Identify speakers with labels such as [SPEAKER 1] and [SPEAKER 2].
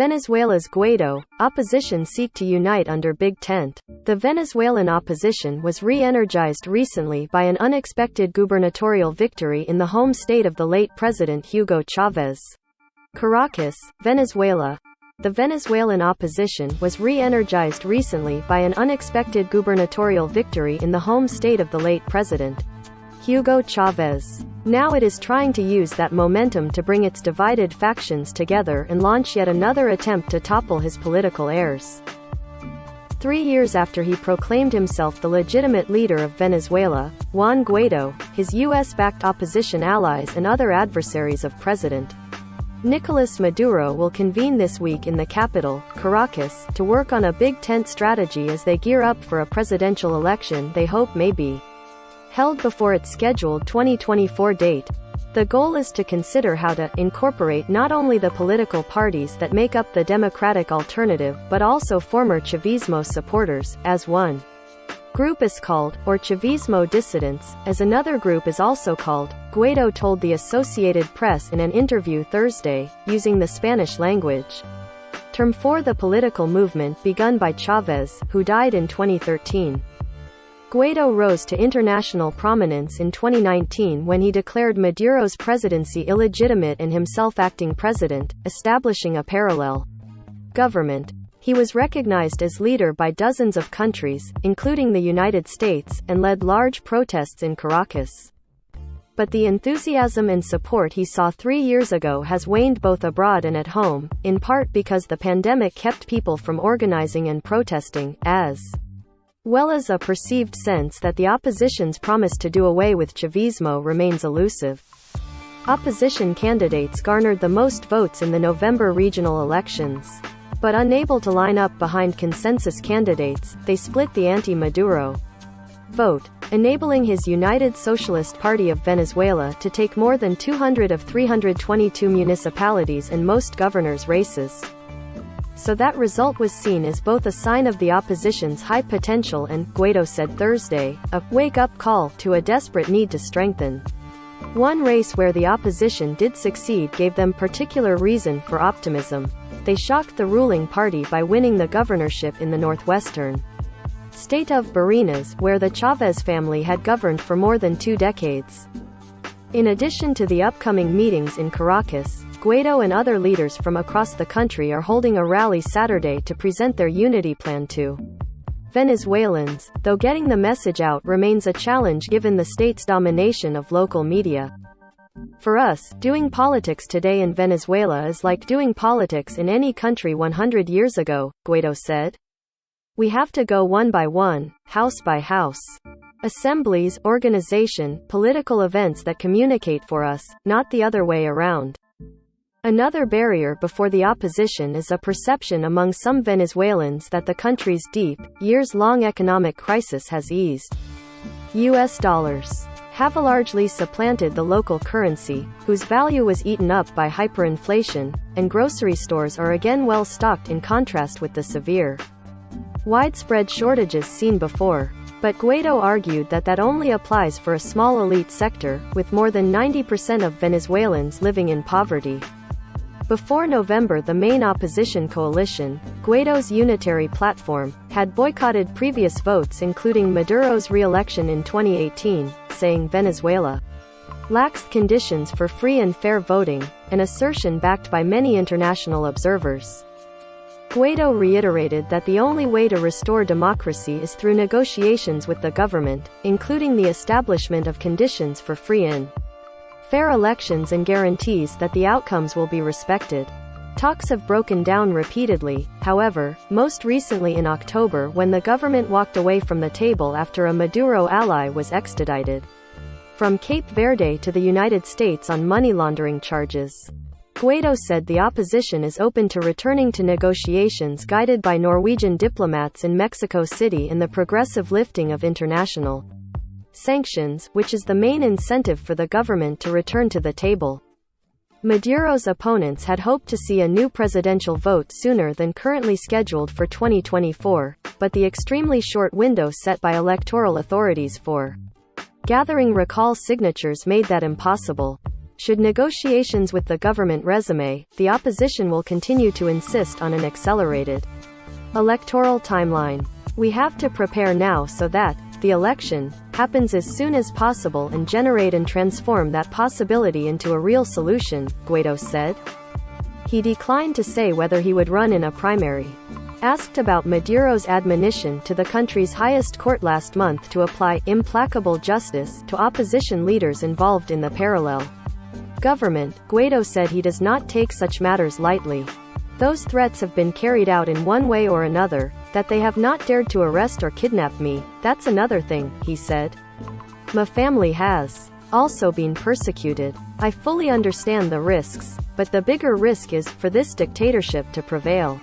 [SPEAKER 1] Venezuela's Guaidó, opposition seek to unite under big tent. The Venezuelan opposition was re-energized recently by an unexpected gubernatorial victory in the home state of the late President Hugo Chavez. Caracas, Venezuela. The Venezuelan opposition was re-energized recently by an unexpected gubernatorial victory in the home state of the late President Hugo Chavez. Now it is trying to use that momentum to bring its divided factions together and launch yet another attempt to topple his political heirs. 3 years after he proclaimed himself the legitimate leader of Venezuela, Juan Guaidó, his US-backed opposition allies and other adversaries of President Nicolas Maduro will convene this week in the capital, Caracas, to work on a big tent strategy as they gear up for a presidential election they hope may be held before its scheduled 2024 date. The goal is to consider how to incorporate not only the political parties that make up the democratic alternative but also former Chavismo supporters, as one group is called, or Chavismo dissidents, as another group is also called, Guaidó told the Associated Press in an interview Thursday, using the Spanish language term for the political movement begun by Chavez, who died in 2013. Guaidó rose to international prominence in 2019 when he declared Maduro's presidency illegitimate and himself acting president, establishing a parallel government. He was recognized as leader by dozens of countries, including the United States, and led large protests in Caracas. But the enthusiasm and support he saw 3 years ago has waned both abroad and at home, in part because the pandemic kept people from organizing and protesting, as well as a perceived sense that the opposition's promise to do away with Chavismo remains elusive. Opposition candidates garnered the most votes in the November regional elections. But unable to line up behind consensus candidates, they split the anti-Maduro vote, enabling his United Socialist Party of Venezuela to take more than 200 of 322 municipalities and most governors' races. So that result was seen as both a sign of the opposition's high potential and, Guaidó said Thursday, a wake-up call to a desperate need to strengthen. One race where the opposition did succeed gave them particular reason for optimism. They shocked the ruling party by winning the governorship in the northwestern state of Barinas, where the Chavez family had governed for more than 2 decades. In addition to the upcoming meetings in Caracas, Guaidó and other leaders from across the country are holding a rally Saturday to present their unity plan to Venezuelans, though getting the message out remains a challenge given the state's domination of local media. For us, doing politics today in Venezuela is like doing politics in any country 100 years ago, Guaidó said. We have to go one by one, house by house. Assemblies, organization, political events that communicate for us, not the other way around. Another barrier before the opposition is a perception among some Venezuelans that the country's deep, years-long economic crisis has eased. US dollars have largely supplanted the local currency, whose value was eaten up by hyperinflation, and grocery stores are again well stocked in contrast with the severe, widespread shortages seen before. But Guaidó argued that that only applies for a small elite sector, with more than 90% of Venezuelans living in poverty. Before November, the main opposition coalition, Guaidó's unitary platform, had boycotted previous votes including Maduro's re-election in 2018, saying Venezuela lacks conditions for free and fair voting, an assertion backed by many international observers. Guaidó reiterated that the only way to restore democracy is through negotiations with the government, including the establishment of conditions for free and fair elections and guarantees that the outcomes will be respected. Talks have broken down repeatedly, however, most recently in October when the government walked away from the table after a Maduro ally was extradited from Cape Verde to the United States on money laundering charges. Guaidó said the opposition is open to returning to negotiations guided by Norwegian diplomats in Mexico City and the progressive lifting of international sanctions, which is the main incentive for the government to return to the table. Maduro's opponents had hoped to see a new presidential vote sooner than currently scheduled for 2024, but the extremely short window set by electoral authorities for gathering recall signatures made that impossible. Should negotiations with the government resume, the opposition will continue to insist on an accelerated electoral timeline. We have to prepare now so that the election happens as soon as possible and generate and transform that possibility into a real solution, Guaidó said. He declined to say whether he would run in a primary. Asked about Maduro's admonition to the country's highest court last month to apply implacable justice to opposition leaders involved in the parallel government, Guaidó said he does not take such matters lightly. Those threats have been carried out in one way or another. That they have not dared to arrest or kidnap me, that's another thing, he said. My family has also been persecuted. I fully understand the risks, but the bigger risk is for this dictatorship to prevail.